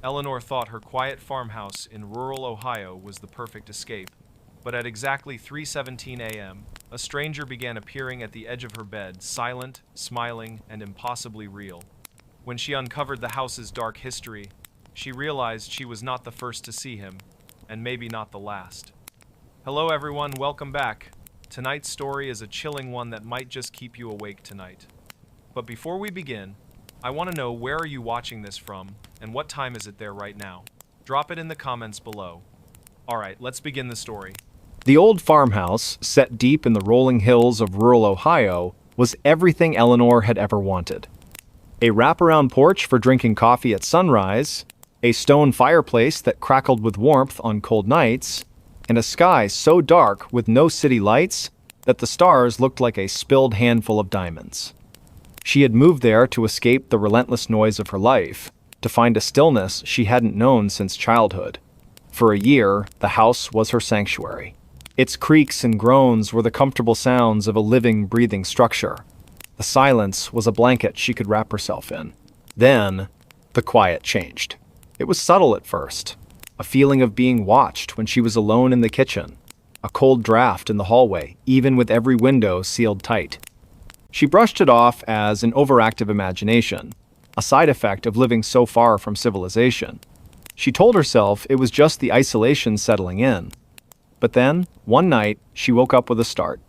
Eleanor thought her quiet farmhouse in rural Ohio was the perfect escape. But at exactly 3:17 a.m., a stranger began appearing at the edge of her bed, silent, smiling, and impossibly real. When she uncovered the house's dark history, she realized she was not the first to see him, and maybe not the last. Hello everyone, welcome back. Tonight's story is a chilling one that might just keep you awake tonight. But before we begin, I want to know, where are you watching this from, and what time is it there right now? Drop it in the comments below. Alright, let's begin the story. The old farmhouse, set deep in the rolling hills of rural Ohio, was everything Eleanor had ever wanted. A wraparound porch for drinking coffee at sunrise, a stone fireplace that crackled with warmth on cold nights, and a sky so dark with no city lights that the stars looked like a spilled handful of diamonds. She had moved there to escape the relentless noise of her life, to find a stillness she hadn't known since childhood. For a year, the house was her sanctuary. Its creaks and groans were the comfortable sounds of a living, breathing structure. The silence was a blanket she could wrap herself in. Then, the quiet changed. It was subtle at first. A feeling of being watched when she was alone in the kitchen. A cold draft in the hallway, even with every window sealed tight. She brushed it off as an overactive imagination, a side effect of living so far from civilization. She told herself it was just the isolation settling in. But then, one night, she woke up with a start.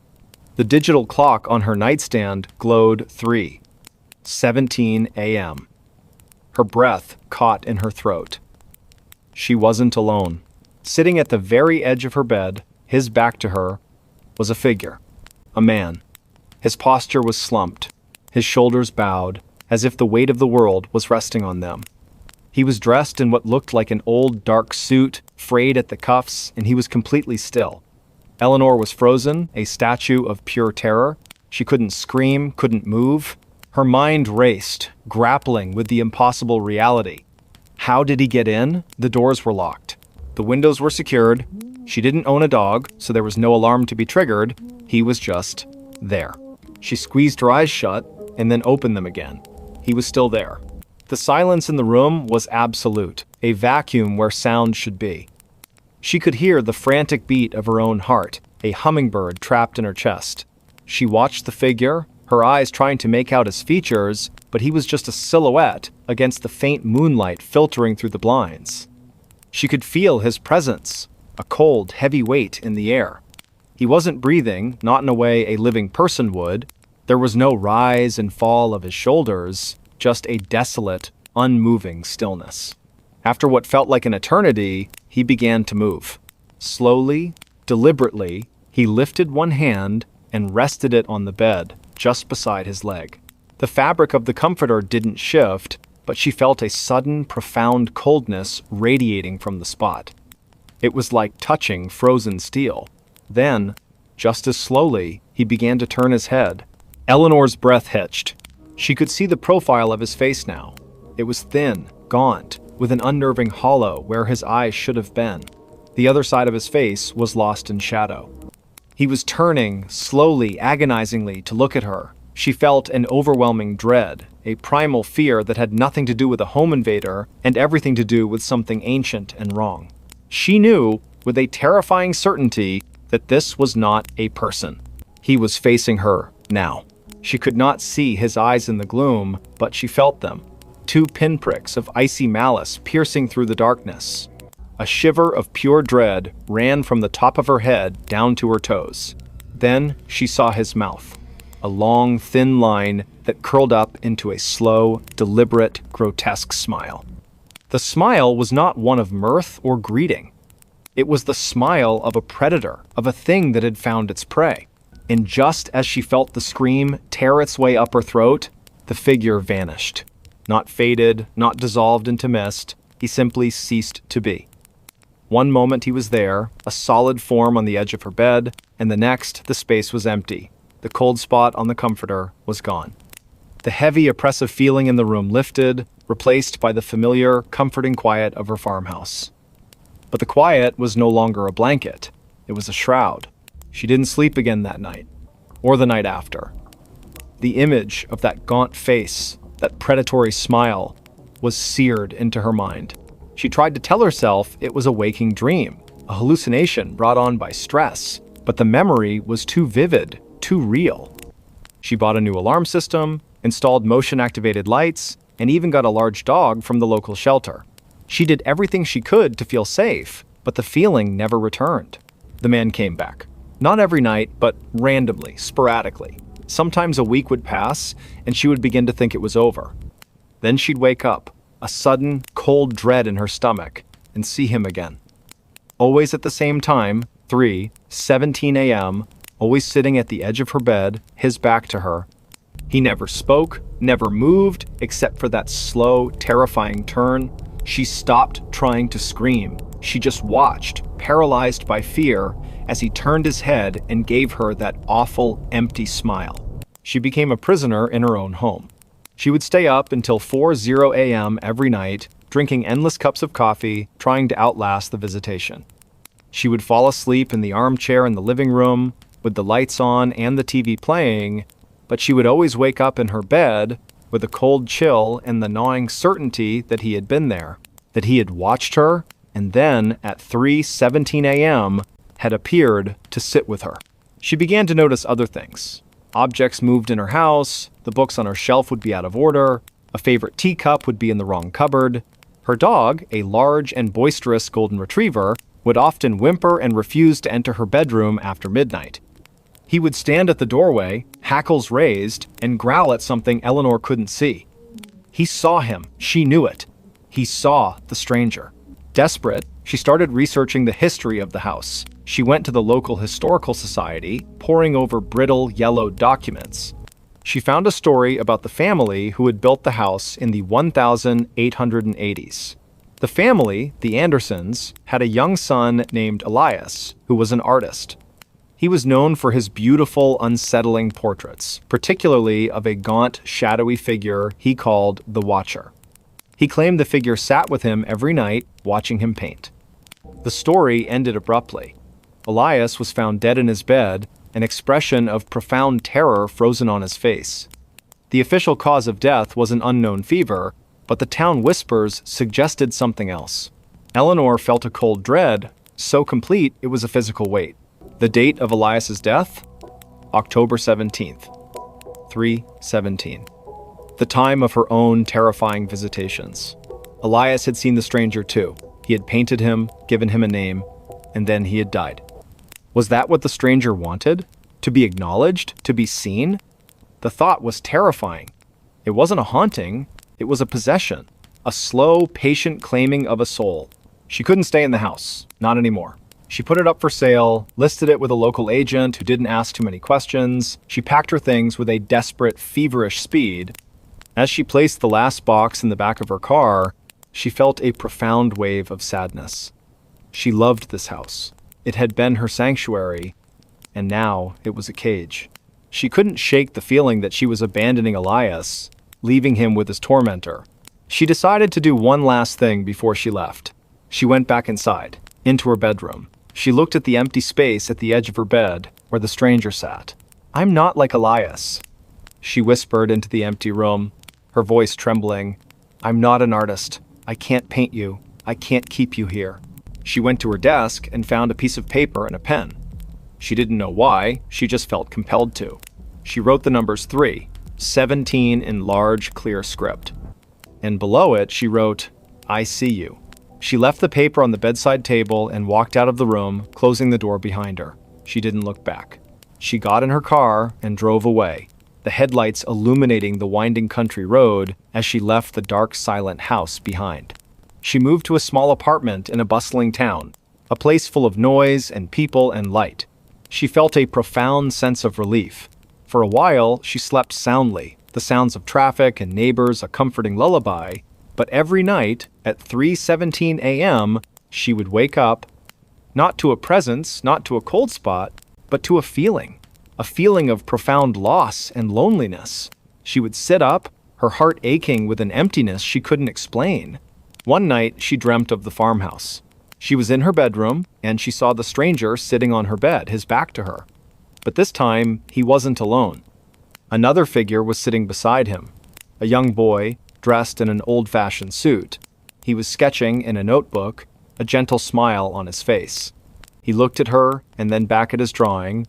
The digital clock on her nightstand glowed 3:17 a.m. Her breath caught in her throat. She wasn't alone. Sitting at the very edge of her bed, his back to her, was a figure. A man. His posture was slumped, his shoulders bowed, as if the weight of the world was resting on them. He was dressed in what looked like an old, dark suit, frayed at the cuffs, and he was completely still. Eleanor was frozen, a statue of pure terror. She couldn't scream, couldn't move. Her mind raced, grappling with the impossible reality. How did he get in? The doors were locked. The windows were secured. She didn't own a dog, so there was no alarm to be triggered. He was just there. She squeezed her eyes shut and then opened them again. He was still there. The silence in the room was absolute, a vacuum where sound should be. She could hear the frantic beat of her own heart, a hummingbird trapped in her chest. She watched the figure, her eyes trying to make out his features, but he was just a silhouette against the faint moonlight filtering through the blinds. She could feel his presence, a cold, heavy weight in the air. He wasn't breathing, not in a way a living person would. There was no rise and fall of his shoulders, just a desolate, unmoving stillness. After what felt like an eternity, he began to move. Slowly, deliberately, he lifted one hand and rested it on the bed, just beside his leg. The fabric of the comforter didn't shift, but she felt a sudden, profound coldness radiating from the spot. It was like touching frozen steel. Then, just as slowly, he began to turn his head. Eleanor's breath hitched. She could see the profile of his face now. It was thin, gaunt, with an unnerving hollow where his eyes should have been. The other side of his face was lost in shadow. He was turning, slowly, agonizingly, to look at her. She felt an overwhelming dread, a primal fear that had nothing to do with a home invader and everything to do with something ancient and wrong. She knew, with a terrifying certainty, that this was not a person. He was facing her now. She could not see his eyes in the gloom, but she felt them. 2 pinpricks of icy malice piercing through the darkness. A shiver of pure dread ran from the top of her head down to her toes. Then she saw his mouth, a long, thin line that curled up into a slow, deliberate, grotesque smile. The smile was not one of mirth or greeting. It was the smile of a predator, of a thing that had found its prey. And just as she felt the scream tear its way up her throat, the figure vanished. Not faded, not dissolved into mist, he simply ceased to be. One moment he was there, a solid form on the edge of her bed, and the next the space was empty. The cold spot on the comforter was gone. The heavy, oppressive feeling in the room lifted, replaced by the familiar, comforting quiet of her farmhouse. But the quiet was no longer a blanket. It was a shroud. She didn't sleep again that night, or the night after. The image of that gaunt face, that predatory smile, was seared into her mind. She tried to tell herself it was a waking dream, a hallucination brought on by stress, but the memory was too vivid, too real. She bought a new alarm system, installed motion-activated lights, and even got a large dog from the local shelter. She did everything she could to feel safe, but the feeling never returned. The man came back. Not every night, but randomly, sporadically. Sometimes a week would pass, and she would begin to think it was over. Then she'd wake up, a sudden, cold dread in her stomach, and see him again. Always at the same time, 3:17 a.m., always sitting at the edge of her bed, his back to her. He never spoke, never moved, except for that slow, terrifying turn. She stopped trying to scream. She just watched, paralyzed by fear, as he turned his head and gave her that awful, empty smile. She became a prisoner in her own home. She would stay up until 4:00 a.m. every night, drinking endless cups of coffee, trying to outlast the visitation. She would fall asleep in the armchair in the living room, with the lights on and the TV playing, but she would always wake up in her bed with a cold chill and the gnawing certainty that he had been there, that he had watched her, and then, at 3:17 a.m., had appeared to sit with her. She began to notice other things. Objects moved in her house, the books on her shelf would be out of order, a favorite teacup would be in the wrong cupboard. Her dog, a large and boisterous golden retriever, would often whimper and refuse to enter her bedroom after midnight. He would stand at the doorway, hackles raised, and growl at something Eleanor couldn't see. He saw him. She knew it. He saw the stranger. Desperate, she started researching the history of the house. She went to the local historical society, poring over brittle, yellowed documents. She found a story about the family who had built the house in the 1880s. The family, the Andersons, had a young son named Elias, who was an artist. He was known for his beautiful, unsettling portraits, particularly of a gaunt, shadowy figure he called the Watcher. He claimed the figure sat with him every night, watching him paint. The story ended abruptly. Elias was found dead in his bed, an expression of profound terror frozen on his face. The official cause of death was an unknown fever, but the town whispers suggested something else. Eleanor felt a cold dread, so complete it was a physical weight. The date of Elias's death? October 17th, 3:17. The time of her own terrifying visitations. Elias had seen the stranger too. He had painted him, given him a name, and then he had died. Was that what the stranger wanted? To be acknowledged? To be seen? The thought was terrifying. It wasn't a haunting, it was a possession. A slow, patient claiming of a soul. She couldn't stay in the house. Not anymore. She put it up for sale, listed it with a local agent who didn't ask too many questions. She packed her things with a desperate, feverish speed. As she placed the last box in the back of her car, she felt a profound wave of sadness. She loved this house. It had been her sanctuary, and now it was a cage. She couldn't shake the feeling that she was abandoning Elias, leaving him with his tormentor. She decided to do one last thing before she left. She went back inside, into her bedroom. She looked at the empty space at the edge of her bed, where the stranger sat. "I'm not like Elias," she whispered into the empty room, her voice trembling. "I'm not an artist. I can't paint you. I can't keep you here." She went to her desk and found a piece of paper and a pen. She didn't know why, she just felt compelled to. She wrote the numbers 3:17 in large, clear script. And below it, she wrote, "I see you." She left the paper on the bedside table and walked out of the room, closing the door behind her. She didn't look back. She got in her car and drove away, the headlights illuminating the winding country road as she left the dark, silent house behind. She moved to a small apartment in a bustling town, a place full of noise and people and light. She felt a profound sense of relief. For a while, she slept soundly, the sounds of traffic and neighbors a comforting lullaby, but every night at 3:17 a.m., she would wake up, not to a presence, not to a cold spot, but to a feeling of profound loss and loneliness. She would sit up, her heart aching with an emptiness she couldn't explain. One night, she dreamt of the farmhouse. She was in her bedroom, and she saw the stranger sitting on her bed, his back to her. But this time, he wasn't alone. Another figure was sitting beside him, a young boy, dressed in an old-fashioned suit. He was sketching in a notebook, a gentle smile on his face. He looked at her and then back at his drawing.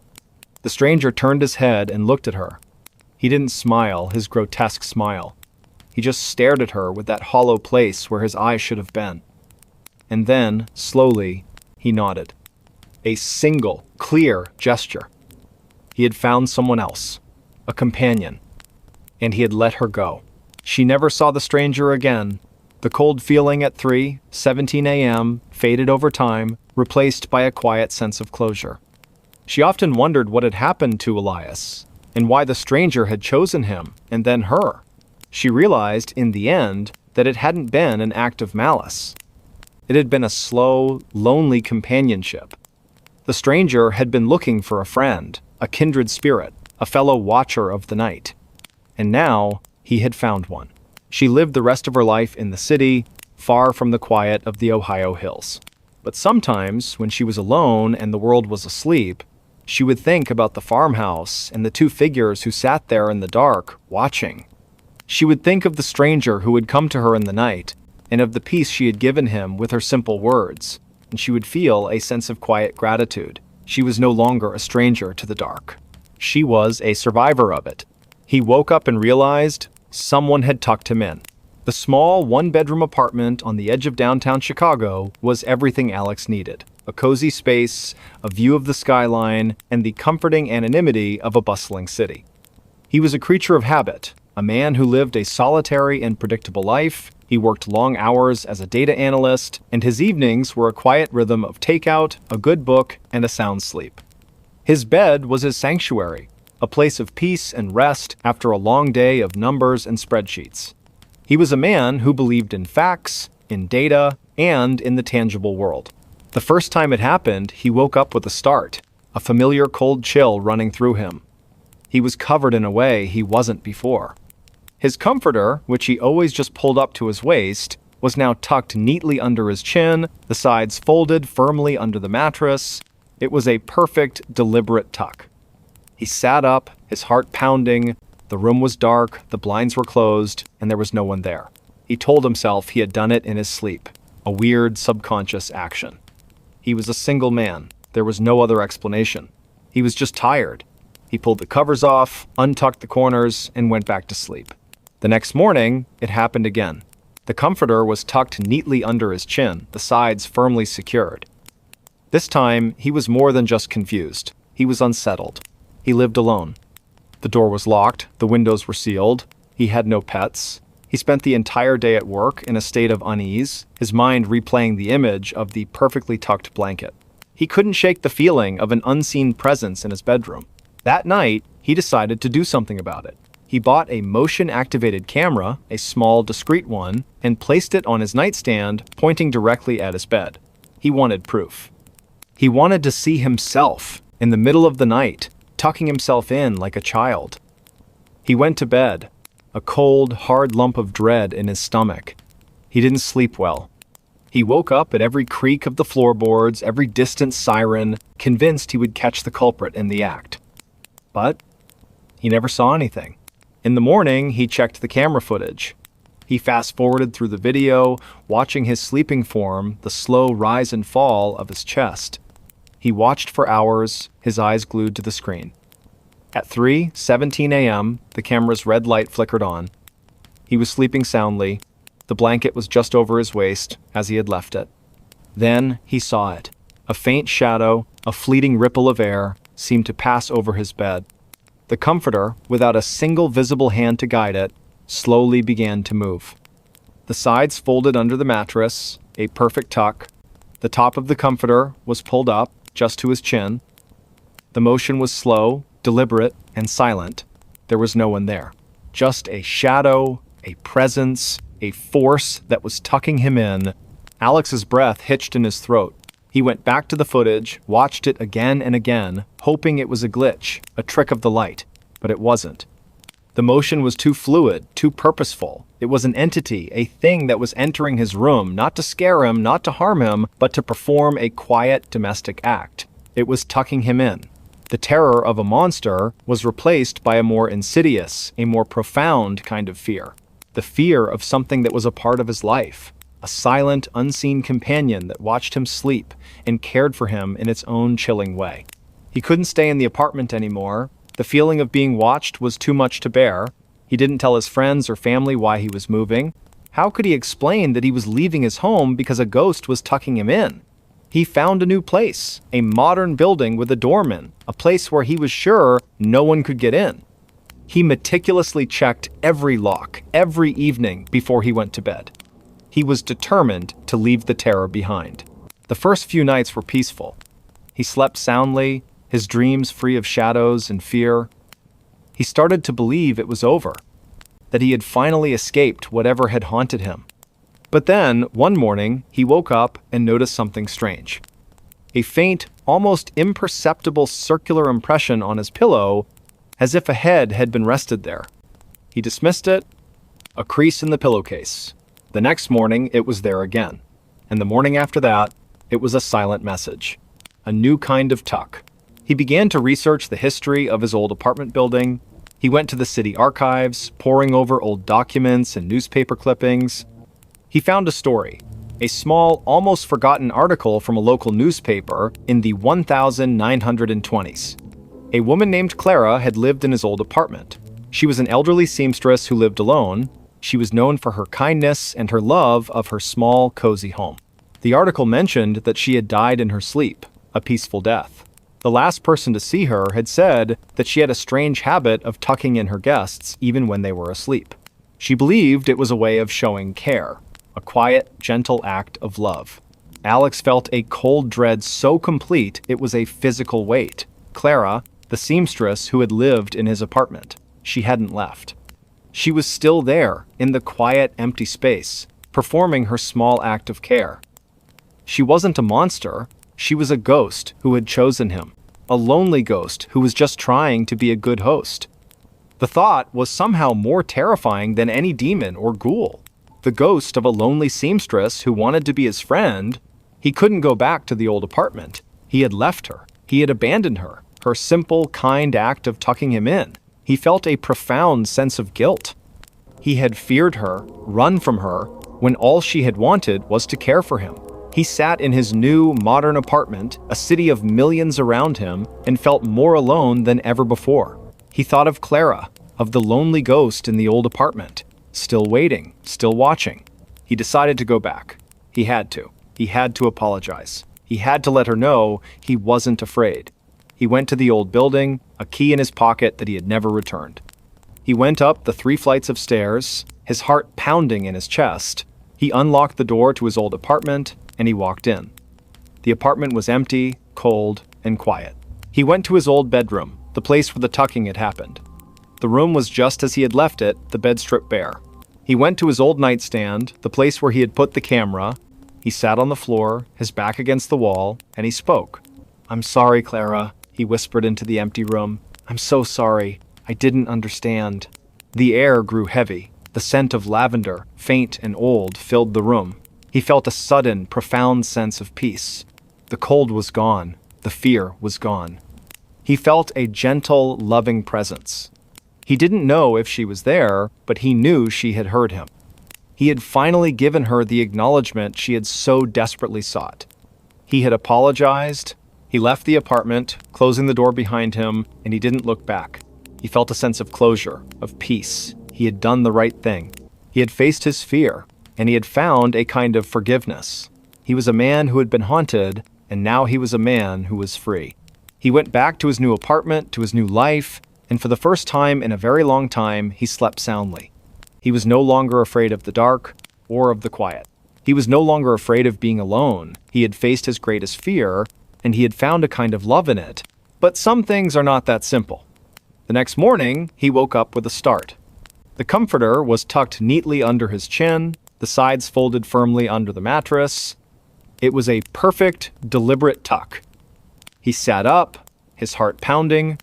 The stranger turned his head and looked at her. He didn't smile, his grotesque smile. He just stared at her with that hollow place where his eyes should have been. And then, slowly, he nodded. A single, clear gesture. He had found someone else, a companion, and he had let her go. She never saw the stranger again. The cold feeling at 3:17 a.m. faded over time, replaced by a quiet sense of closure. She often wondered what had happened to Elias, and why the stranger had chosen him, and then her. She realized, in the end, that it hadn't been an act of malice. It had been a slow, lonely companionship. The stranger had been looking for a friend, a kindred spirit, a fellow watcher of the night. And now, he had found one. She lived the rest of her life in the city, far from the quiet of the Ohio hills. But sometimes, when she was alone and the world was asleep, she would think about the farmhouse and the two figures who sat there in the dark, watching. She would think of the stranger who had come to her in the night, and of the peace she had given him with her simple words, and she would feel a sense of quiet gratitude. She was no longer a stranger to the dark. She was a survivor of it. He woke up and realized someone had tucked him in. The small one-bedroom apartment on the edge of downtown Chicago was everything Alex needed. A cozy space, a view of the skyline, and the comforting anonymity of a bustling city. He was a creature of habit, a man who lived a solitary and predictable life. He worked long hours as a data analyst, and his evenings were a quiet rhythm of takeout, a good book, and a sound sleep. His bed was his sanctuary, a place of peace and rest after a long day of numbers and spreadsheets. He was a man who believed in facts, in data, and in the tangible world. The first time it happened, he woke up with a start, a familiar cold chill running through him. He was covered in a way he wasn't before. His comforter, which he always just pulled up to his waist, was now tucked neatly under his chin, the sides folded firmly under the mattress. It was a perfect, deliberate tuck. He sat up, his heart pounding. The room was dark, the blinds were closed, and there was no one there. He told himself he had done it in his sleep, a weird, subconscious action. He was a single man. There was no other explanation. He was just tired. He pulled the covers off, untucked the corners, and went back to sleep. The next morning, it happened again. The comforter was tucked neatly under his chin, the sides firmly secured. This time, he was more than just confused. He was unsettled. He lived alone. The door was locked, the windows were sealed. He had no pets. He spent the entire day at work in a state of unease, his mind replaying the image of the perfectly tucked blanket. He couldn't shake the feeling of an unseen presence in his bedroom. That night, he decided to do something about it. He bought a motion-activated camera, a small, discreet one, and placed it on his nightstand, pointing directly at his bed. He wanted proof. He wanted to see himself, in the middle of the night, tucking himself in like a child. He went to bed, a cold, hard lump of dread in his stomach. He didn't sleep well. He woke up at every creak of the floorboards, every distant siren, convinced he would catch the culprit in the act. But he never saw anything. In the morning, he checked the camera footage. He fast-forwarded through the video, watching his sleeping form, the slow rise and fall of his chest. He watched for hours, his eyes glued to the screen. At 3:17 a.m., the camera's red light flickered on. He was sleeping soundly. The blanket was just over his waist, as he had left it. Then he saw it. A faint shadow, a fleeting ripple of air, seemed to pass over his bed. The comforter, without a single visible hand to guide it, slowly began to move. The sides folded under the mattress, a perfect tuck. The top of the comforter was pulled up, just to his chin. The motion was slow, deliberate, and silent. There was no one there. Just a shadow, a presence, a force that was tucking him in. Alex's breath hitched in his throat. He went back to the footage, watched it again and again, hoping it was a glitch, a trick of the light, but it wasn't. The motion was too fluid, too purposeful. It was an entity, a thing that was entering his room, not to scare him, not to harm him, but to perform a quiet domestic act. It was tucking him in. The terror of a monster was replaced by a more insidious, a more profound kind of fear. The fear of something that was a part of his life. a silent, unseen companion that watched him sleep and cared for him in its own chilling way. He couldn't stay in the apartment anymore. The feeling of being watched was too much to bear. He didn't tell his friends or family why he was moving. How could he explain that he was leaving his home because a ghost was tucking him in? He found a new place, a modern building with a doorman, a place where he was sure no one could get in. He meticulously checked every lock, every evening before he went to bed. He was determined to leave the terror behind. The first few nights were peaceful. He slept soundly, his dreams free of shadows and fear. He started to believe it was over, that he had finally escaped whatever had haunted him. But then, one morning, he woke up and noticed something strange. A faint, almost imperceptible circular impression on his pillow, as if a head had been rested there. He dismissed it. A crease in the pillowcase. The next morning, it was there again. And the morning after that, it was a silent message. A new kind of tuck. He began to research the history of his old apartment building. He went to the city archives, poring over old documents and newspaper clippings. He found a story, a small, almost forgotten article from a local newspaper in the 1920s. A woman named Clara had lived in his old apartment. She was an elderly seamstress who lived alone. She was known for her kindness and her love of her small, cozy home. The article mentioned that she had died in her sleep, a peaceful death. The last person to see her had said that she had a strange habit of tucking in her guests even when they were asleep. She believed it was a way of showing care, a quiet, gentle act of love. Alex felt a cold dread so complete it was a physical weight. Clara, the seamstress who had lived in his apartment, she hadn't left. She was still there, in the quiet, empty space, performing her small act of care. She wasn't a monster. She was a ghost who had chosen him, a lonely ghost who was just trying to be a good host. The thought was somehow more terrifying than any demon or ghoul. The ghost of a lonely seamstress who wanted to be his friend. He couldn't go back to the old apartment. He had left her. He had abandoned her. Her simple, kind act of tucking him in. He felt a profound sense of guilt. He had feared her, run from her, when all she had wanted was to care for him. He sat in his new, modern apartment, a city of millions around him, and felt more alone than ever before. He thought of Clara, of the lonely ghost in the old apartment, still waiting, still watching. He decided to go back. He had to. He had to apologize. He had to let her know he wasn't afraid. He went to the old building, a key in his pocket that he had never returned. He went up the 3 flights of stairs, his heart pounding in his chest. He unlocked the door to his old apartment, and he walked in. The apartment was empty, cold, and quiet. He went to his old bedroom, the place where the tucking had happened. The room was just as he had left it, the bed stripped bare. He went to his old nightstand, the place where he had put the camera. He sat on the floor, his back against the wall, and he spoke. "I'm sorry, Clara," he whispered into the empty room. "I'm so sorry. I didn't understand." The air grew heavy. The scent of lavender, faint and old, filled the room. He felt a sudden, profound sense of peace. The cold was gone. The fear was gone. He felt a gentle, loving presence. He didn't know if she was there, but he knew she had heard him. He had finally given her the acknowledgement she had so desperately sought. He had apologized. He left the apartment, closing the door behind him, and he didn't look back. He felt a sense of closure, of peace. He had done the right thing. He had faced his fear, and he had found a kind of forgiveness. He was a man who had been haunted, and now he was a man who was free. He went back to his new apartment, to his new life, and for the first time in a very long time, he slept soundly. He was no longer afraid of the dark or of the quiet. He was no longer afraid of being alone. He had faced his greatest fear, and he had found a kind of love in it. But some things are not that simple. The next morning, he woke up with a start. The comforter was tucked neatly under his chin, the sides folded firmly under the mattress. It was a perfect, deliberate tuck. He sat up, his heart pounding.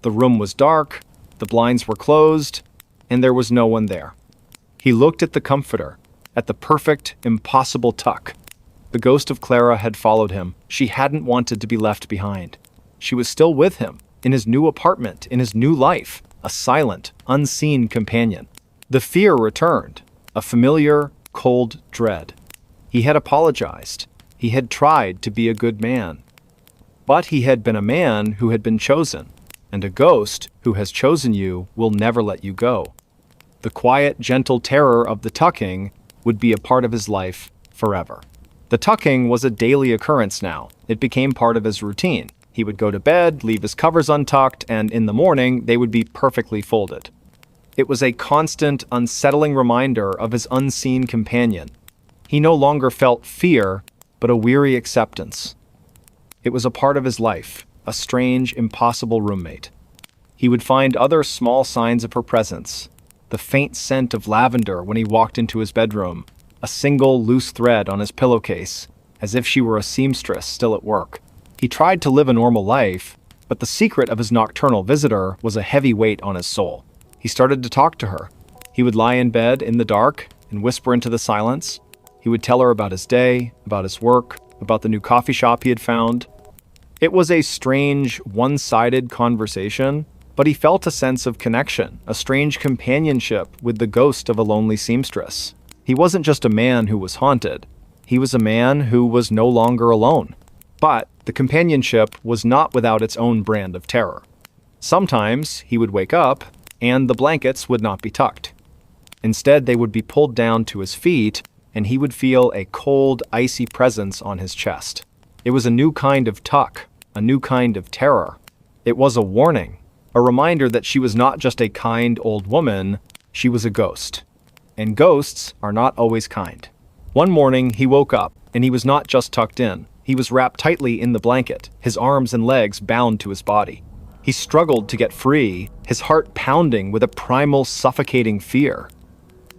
The room was dark, the blinds were closed, and there was no one there. He looked at the comforter, at the perfect, impossible tuck. The ghost of Clara had followed him. She hadn't wanted to be left behind. She was still with him, in his new apartment, in his new life, a silent, unseen companion. The fear returned, a familiar, cold dread. He had apologized. He had tried to be a good man. But he had been a man who had been chosen, and a ghost who has chosen you will never let you go. The quiet, gentle terror of the tucking would be a part of his life forever. The tucking was a daily occurrence now. It became part of his routine. He would go to bed, leave his covers untucked, and in the morning they would be perfectly folded. It was a constant, unsettling reminder of his unseen companion. He no longer felt fear, but a weary acceptance. It was a part of his life, a strange, impossible roommate. He would find other small signs of her presence. The faint scent of lavender when he walked into his bedroom, a single loose thread on his pillowcase, as if she were a seamstress still at work. He tried to live a normal life, but the secret of his nocturnal visitor was a heavy weight on his soul. He started to talk to her. He would lie in bed in the dark and whisper into the silence. He would tell her about his day, about his work, about the new coffee shop he had found. It was a strange, one-sided conversation, but he felt a sense of connection, a strange companionship with the ghost of a lonely seamstress. He wasn't just a man who was haunted. He was a man who was no longer alone. But the companionship was not without its own brand of terror. Sometimes he would wake up, and the blankets would not be tucked. Instead, they would be pulled down to his feet, and he would feel a cold, icy presence on his chest. It was a new kind of tuck, a new kind of terror. It was a warning, a reminder that she was not just a kind old woman, she was a ghost. And ghosts are not always kind. One morning, he woke up, and he was not just tucked in. He was wrapped tightly in the blanket, his arms and legs bound to his body. He struggled to get free, his heart pounding with a primal, suffocating fear.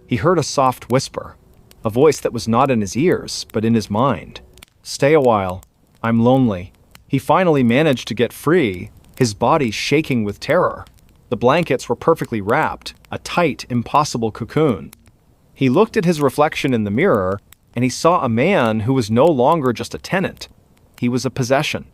He heard a soft whisper, a voice that was not in his ears, but in his mind. "Stay a while. I'm lonely." He finally managed to get free, his body shaking with terror. The blankets were perfectly wrapped, a tight, impossible cocoon. He looked at his reflection in the mirror, and he saw a man who was no longer just a tenant. He was a possession.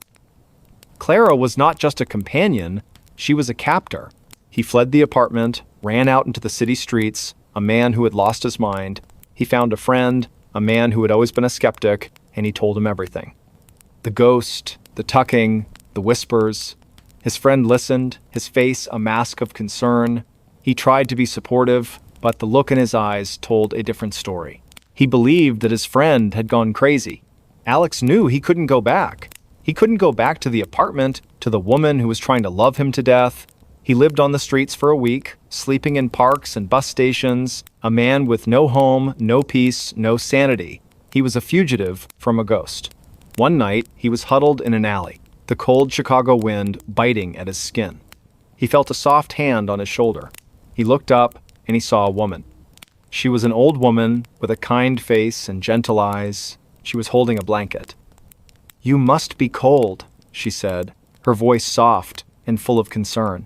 Clara was not just a companion, she was a captor. He fled the apartment, ran out into the city streets, a man who had lost his mind. He found a friend, a man who had always been a skeptic, and he told him everything. The ghost, the tucking, the whispers. His friend listened, his face a mask of concern. He tried to be supportive, but the look in his eyes told a different story. He believed that his friend had gone crazy. Alex knew he couldn't go back. He couldn't go back to the apartment, to the woman who was trying to love him to death. He lived on the streets for a week, sleeping in parks and bus stations, a man with no home, no peace, no sanity. He was a fugitive from a ghost. One night, he was huddled in an alley, the cold Chicago wind biting at his skin. He felt a soft hand on his shoulder. He looked up, and he saw a woman. She was an old woman with a kind face and gentle eyes. She was holding a blanket. "You must be cold," she said, her voice soft and full of concern.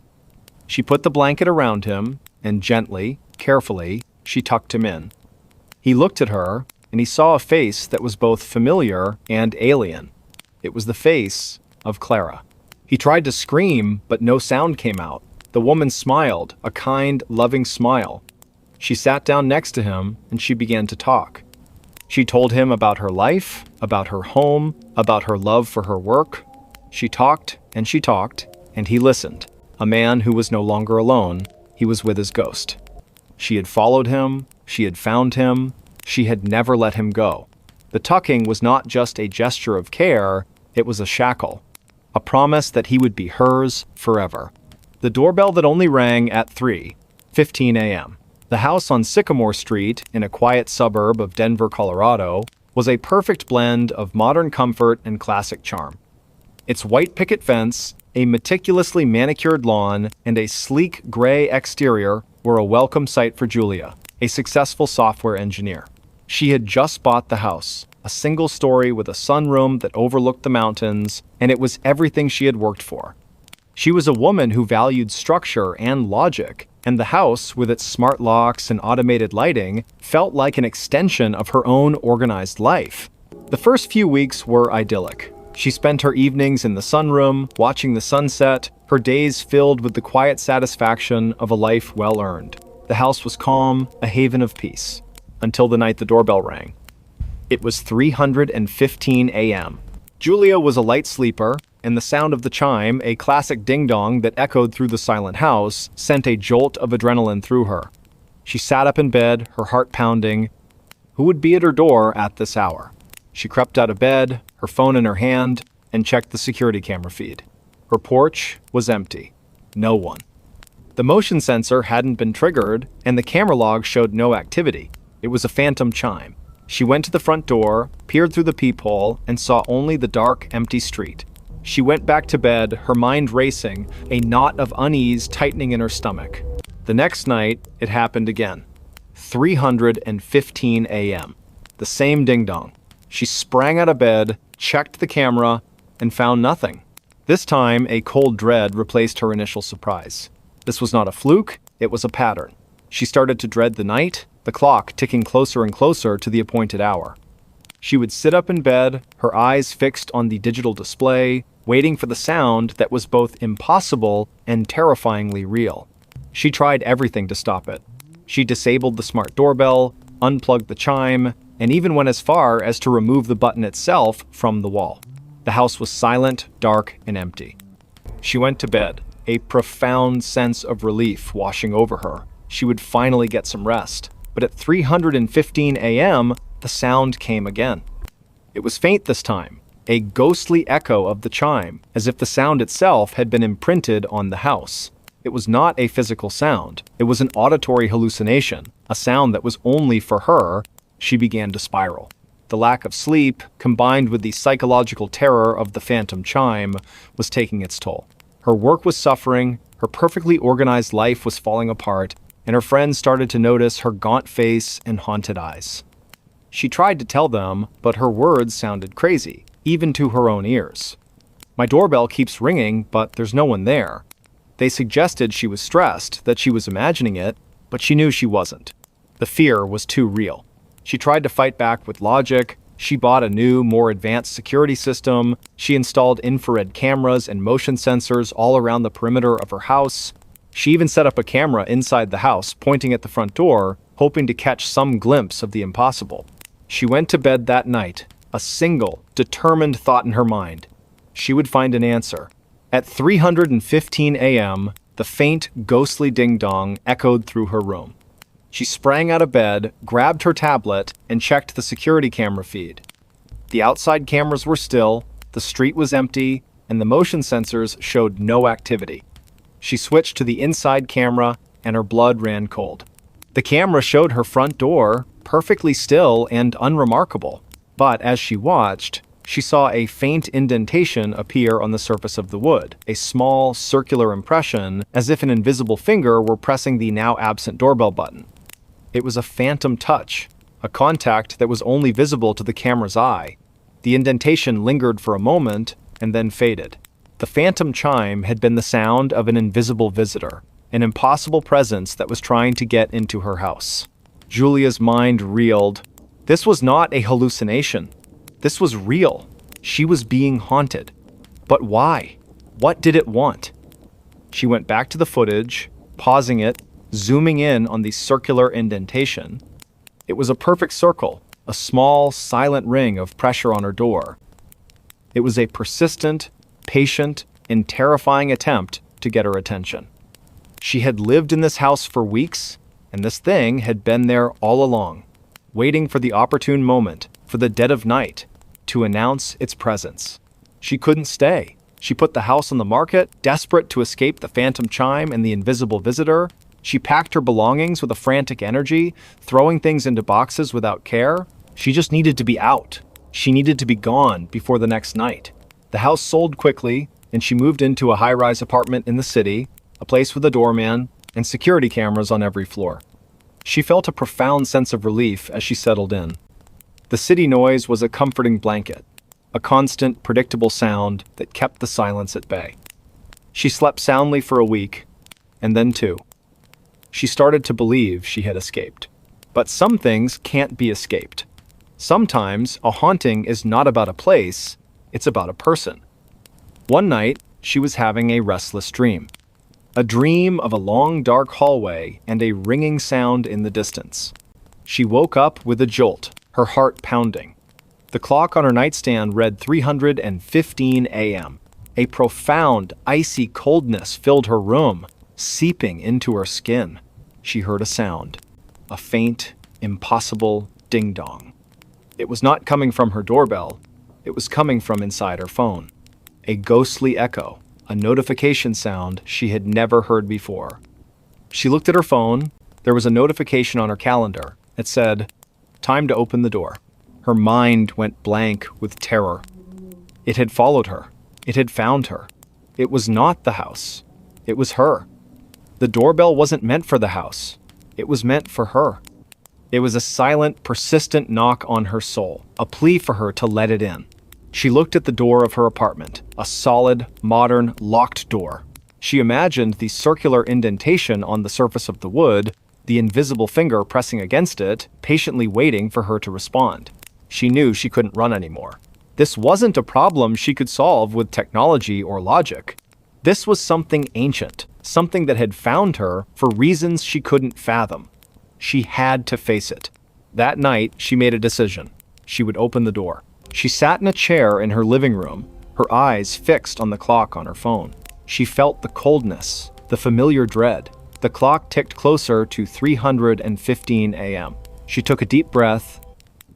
She put the blanket around him, and gently, carefully, she tucked him in. He looked at her, and he saw a face that was both familiar and alien. It was the face of Clara. He tried to scream, but no sound came out. The woman smiled, a kind, loving smile. She sat down next to him, and she began to talk. She told him about her life, about her home, about her love for her work. She talked, and he listened. A man who was no longer alone, he was with his ghost. She had followed him, she had found him, she had never let him go. The tucking was not just a gesture of care, it was a shackle, a promise that he would be hers forever. The doorbell that only rang at 3:15 a.m. The house on Sycamore Street, in a quiet suburb of Denver, Colorado, was a perfect blend of modern comfort and classic charm. Its white picket fence, a meticulously manicured lawn, and a sleek gray exterior were a welcome sight for Julia, a successful software engineer. She had just bought the house, a single story with a sunroom that overlooked the mountains, and it was everything she had worked for. She was a woman who valued structure and logic, and the house, with its smart locks and automated lighting, felt like an extension of her own organized life. The first few weeks were idyllic. She spent her evenings in the sunroom, watching the sunset, her days filled with the quiet satisfaction of a life well earned. The house was calm, a haven of peace. until the night the doorbell rang. It was 3:15 a.m. Julia was a light sleeper, and the sound of the chime, a classic ding-dong that echoed through the silent house, sent a jolt of adrenaline through her. She sat up in bed, her heart pounding. Who would be at her door at this hour? She crept out of bed, her phone in her hand, and checked the security camera feed. Her porch was empty. No one. The motion sensor hadn't been triggered, and the camera log showed no activity. It was a phantom chime. She went to the front door, peered through the peephole, and saw only the dark, empty street. She went back to bed, her mind racing, a knot of unease tightening in her stomach. The next night, it happened again. 3:15 a.m. The same ding-dong. She sprang out of bed, checked the camera, and found nothing. This time, a cold dread replaced her initial surprise. This was not a fluke, it was a pattern. She started to dread the night, the clock ticking closer and closer to the appointed hour. She would sit up in bed, her eyes fixed on the digital display, waiting for the sound that was both impossible and terrifyingly real. She tried everything to stop it. She disabled the smart doorbell, unplugged the chime, and even went as far as to remove the button itself from the wall. The house was silent, dark, and empty. She went to bed, a profound sense of relief washing over her. She would finally get some rest. But at 3:15 a.m., the sound came again. It was faint this time, a ghostly echo of the chime, as if the sound itself had been imprinted on the house. It was not a physical sound. It was an auditory hallucination, a sound that was only for her. She began to spiral. The lack of sleep, combined with the psychological terror of the phantom chime, was taking its toll. Her work was suffering, her perfectly organized life was falling apart, and her friends started to notice her gaunt face and haunted eyes. She tried to tell them, but her words sounded crazy, even to her own ears. My doorbell keeps ringing, but there's no one there. They suggested she was stressed, that she was imagining it, but she knew she wasn't. The fear was too real. She tried to fight back with logic. She bought a new, more advanced security system. She installed infrared cameras and motion sensors all around the perimeter of her house. She even set up a camera inside the house, pointing at the front door, hoping to catch some glimpse of the impossible. She went to bed that night, a single, determined thought in her mind. She would find an answer. At 3:15 a.m., the faint, ghostly ding-dong echoed through her room. She sprang out of bed, grabbed her tablet, and checked the security camera feed. The outside cameras were still, the street was empty, and the motion sensors showed no activity. She switched to the inside camera, and her blood ran cold. The camera showed her front door, perfectly still and unremarkable. But as she watched, she saw a faint indentation appear on the surface of the wood, a small, circular impression, as if an invisible finger were pressing the now absent doorbell button. It was a phantom touch, a contact that was only visible to the camera's eye. The indentation lingered for a moment, and then faded. The phantom chime had been the sound of an invisible visitor, an impossible presence that was trying to get into her house. Julia's mind reeled. This was not a hallucination. This was real. She was being haunted. But why? What did it want? She went back to the footage, pausing it, zooming in on the circular indentation. It was a perfect circle, a small, silent ring of pressure on her door. It was a persistent, patient, and terrifying attempt to get her attention. She had lived in this house for weeks, and this thing had been there all along, waiting for the opportune moment, for the dead of night, to announce its presence. She couldn't stay. She put the house on the market, desperate to escape the phantom chime and the invisible visitor. She packed her belongings with a frantic energy, throwing things into boxes without care. She just needed to be out. She needed to be gone before the next night. The house sold quickly, and she moved into a high-rise apartment in the city, a place with a doorman and security cameras on every floor. She felt a profound sense of relief as she settled in. The city noise was a comforting blanket, a constant, predictable sound that kept the silence at bay. She slept soundly for a week, and then two. She started to believe she had escaped. But some things can't be escaped. Sometimes a haunting is not about a place, it's about a person. One night, she was having a restless dream. A dream of a long, dark hallway and a ringing sound in the distance. She woke up with a jolt, her heart pounding. The clock on her nightstand read 3:15 a.m. A profound, icy coldness filled her room, seeping into her skin. She heard a sound, a faint, impossible ding-dong. It was not coming from her doorbell. It was coming from inside her phone. A ghostly echo, a notification sound she had never heard before. She looked at her phone. There was a notification on her calendar. It said, "Time to open the door." Her mind went blank with terror. It had followed her. It had found her. It was not the house. It was her. The doorbell wasn't meant for the house. It was meant for her. It was a silent, persistent knock on her soul, a plea for her to let it in. She looked at the door of her apartment, a solid, modern, locked door. She imagined the circular indentation on the surface of the wood, the invisible finger pressing against it, patiently waiting for her to respond. She knew she couldn't run anymore. This wasn't a problem she could solve with technology or logic. This was something ancient, something that had found her for reasons she couldn't fathom. She had to face it. That night, she made a decision. She would open the door. She sat in a chair in her living room, her eyes fixed on the clock on her phone. She felt the coldness, the familiar dread. The clock ticked closer to 3:15 a.m. She took a deep breath.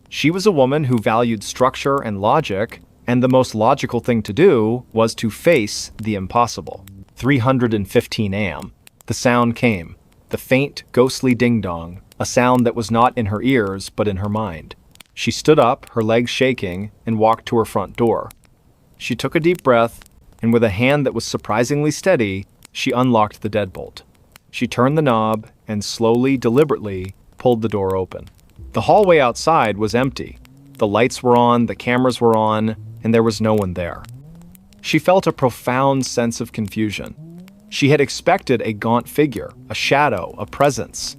She was a woman who valued structure and logic, and the most logical thing to do was to face the impossible. 3:15 a.m. The sound came. The faint, ghostly ding-dong, a sound that was not in her ears but in her mind. She stood up, her legs shaking, and walked to her front door. She took a deep breath, and with a hand that was surprisingly steady, she unlocked the deadbolt. She turned the knob and slowly, deliberately, pulled the door open. The hallway outside was empty. The lights were on, the cameras were on, and there was no one there. She felt a profound sense of confusion. She had expected a gaunt figure, a shadow, a presence.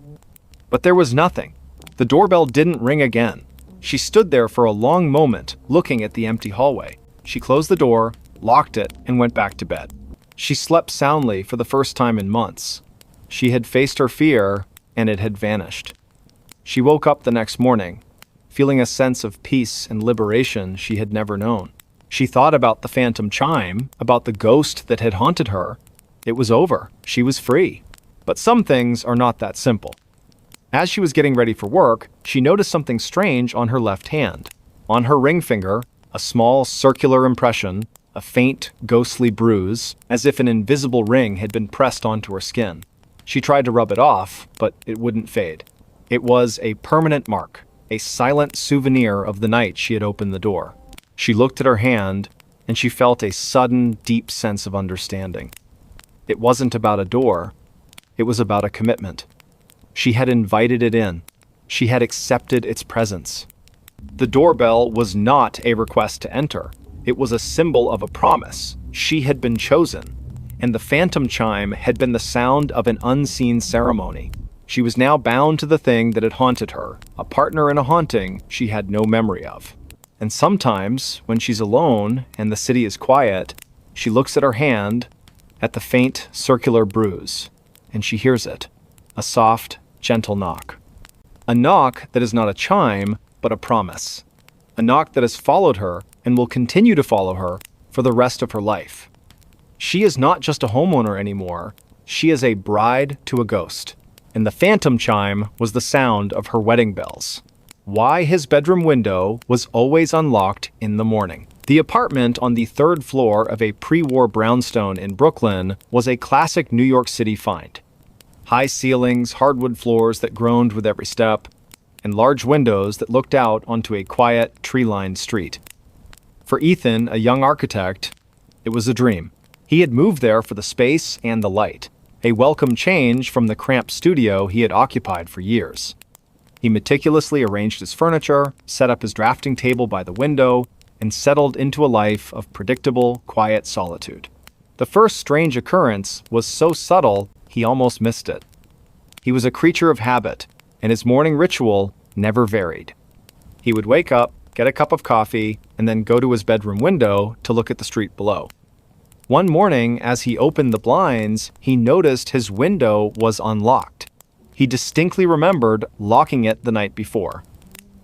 But there was nothing. The doorbell didn't ring again. She stood there for a long moment, looking at the empty hallway. She closed the door, locked it, and went back to bed. She slept soundly for the first time in months. She had faced her fear, and it had vanished. She woke up the next morning, feeling a sense of peace and liberation she had never known. She thought about the phantom chime, about the ghost that had haunted her. It was over. She was free. But some things are not that simple. As she was getting ready for work, she noticed something strange on her left hand. On her ring finger, a small circular impression, a faint, ghostly bruise, as if an invisible ring had been pressed onto her skin. She tried to rub it off, but it wouldn't fade. It was a permanent mark, a silent souvenir of the night she had opened the door. She looked at her hand, and she felt a sudden, deep sense of understanding. It wasn't about a door. It was about a commitment. She had invited it in. She had accepted its presence. The doorbell was not a request to enter. It was a symbol of a promise. She had been chosen. And the phantom chime had been the sound of an unseen ceremony. She was now bound to the thing that had haunted her, a partner in a haunting she had no memory of. And sometimes, when she's alone and the city is quiet, she looks at her hand, at the faint, circular bruise, and she hears it, a soft, gentle knock. A knock that is not a chime, but a promise. A knock that has followed her and will continue to follow her for the rest of her life. She is not just a homeowner anymore. She is a bride to a ghost. And the phantom chime was the sound of her wedding bells. Why his bedroom window was always unlocked in the morning. The apartment on the third floor of a pre-war brownstone in Brooklyn was a classic New York City find. High ceilings, hardwood floors that groaned with every step, and large windows that looked out onto a quiet, tree-lined street. For Ethan, a young architect, it was a dream. He had moved there for the space and the light, a welcome change from the cramped studio he had occupied for years. He meticulously arranged his furniture, set up his drafting table by the window, and settled into a life of predictable, quiet solitude. The first strange occurrence was so subtle he almost missed it. He was a creature of habit, and his morning ritual never varied. He would wake up, get a cup of coffee, and then go to his bedroom window to look at the street below. One morning, as he opened the blinds, he noticed his window was unlocked. He distinctly remembered locking it the night before.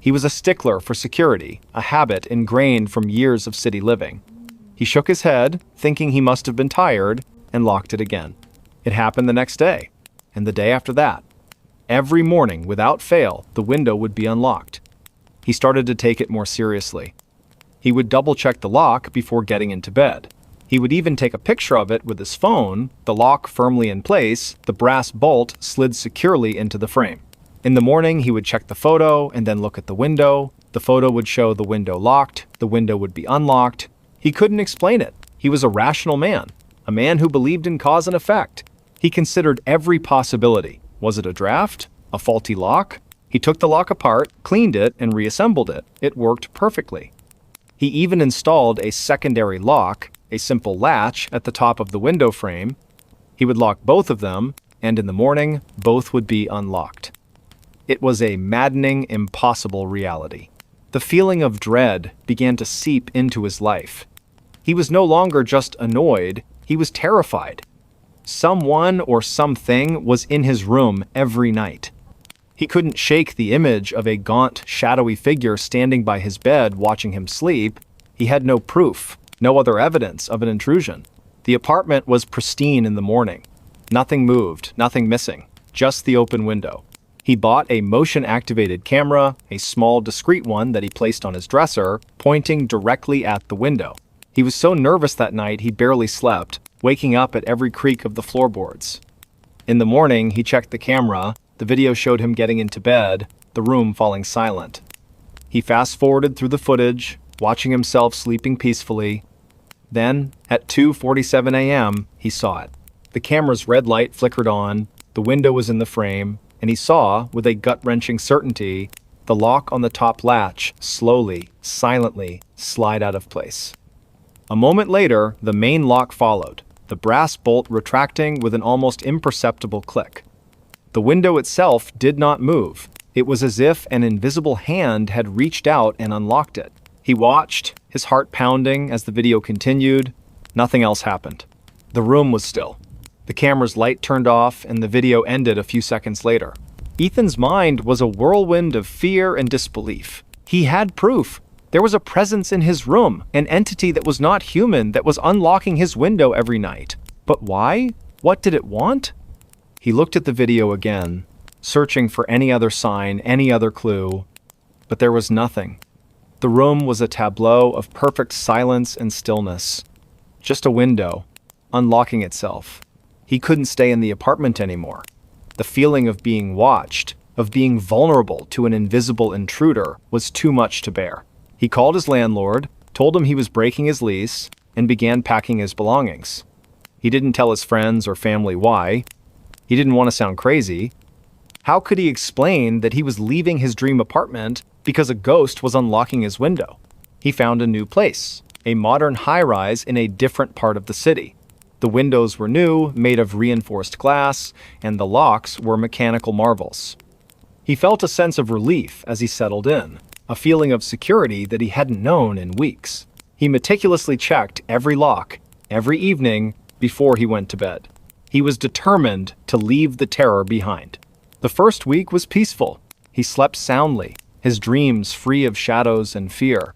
He was a stickler for security, a habit ingrained from years of city living. He shook his head, thinking he must have been tired, and locked it again. It happened the next day, and the day after that. Every morning, without fail, the window would be unlocked. He started to take it more seriously. He would double-check the lock before getting into bed. He would even take a picture of it with his phone, the lock firmly in place, the brass bolt slid securely into the frame. In the morning, he would check the photo and then look at the window. The photo would show the window locked, the window would be unlocked. He couldn't explain it. He was a rational man, a man who believed in cause and effect. He considered every possibility. Was it a draft? A faulty lock? He took the lock apart, cleaned it, and reassembled it. It worked perfectly. He even installed a secondary lock, a simple latch at the top of the window frame. He would lock both of them, and in the morning, both would be unlocked. It was a maddening, impossible reality. The feeling of dread began to seep into his life. He was no longer just annoyed, he was terrified. Someone or something was in his room every night. He couldn't shake the image of a gaunt, shadowy figure standing by his bed watching him sleep. He had no proof, no other evidence of an intrusion. The apartment was pristine in the morning. Nothing moved, nothing missing, just the open window. He bought a motion-activated camera, a small, discreet one that he placed on his dresser, pointing directly at the window. He was so nervous that night he barely slept, waking up at every creak of the floorboards. In the morning, he checked the camera. The video showed him getting into bed, the room falling silent. He fast-forwarded through the footage, watching himself sleeping peacefully. Then, at 2:47 a.m., he saw it. The camera's red light flickered on, the window was in the frame, and he saw, with a gut-wrenching certainty, the lock on the top latch slowly, silently slide out of place. A moment later, the main lock followed, the brass bolt retracting with an almost imperceptible click. The window itself did not move. It was as if an invisible hand had reached out and unlocked it. He watched, his heart pounding as the video continued. Nothing else happened. The room was still. The camera's light turned off and the video ended a few seconds later. Ethan's mind was a whirlwind of fear and disbelief. He had proof. There was a presence in his room, an entity that was not human that was unlocking his window every night. But why? What did it want? He looked at the video again, searching for any other sign, any other clue, but there was nothing. The room was a tableau of perfect silence and stillness. Just a window, unlocking itself. He couldn't stay in the apartment anymore. The feeling of being watched, of being vulnerable to an invisible intruder, was too much to bear. He called his landlord, told him he was breaking his lease, and began packing his belongings. He didn't tell his friends or family why. He didn't want to sound crazy. How could he explain that he was leaving his dream apartment because a ghost was unlocking his window? He found a new place, a modern high-rise in a different part of the city. The windows were new, made of reinforced glass, and the locks were mechanical marvels. He felt a sense of relief as he settled in, a feeling of security that he hadn't known in weeks. He meticulously checked every lock, every evening, before he went to bed. He was determined to leave the terror behind. The first week was peaceful. He slept soundly, his dreams free of shadows and fear.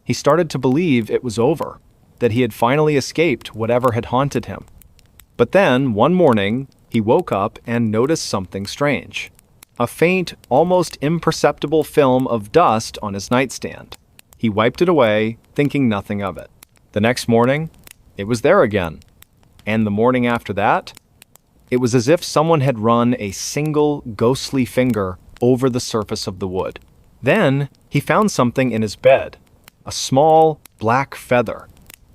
He started to believe it was over, that he had finally escaped whatever had haunted him. But then, one morning, he woke up and noticed something strange. A faint, almost imperceptible film of dust on his nightstand. He wiped it away, thinking nothing of it. The next morning, it was there again. And the morning after that, it was as if someone had run a single, ghostly finger over the surface of the wood. Then, he found something in his bed. A small, black feather.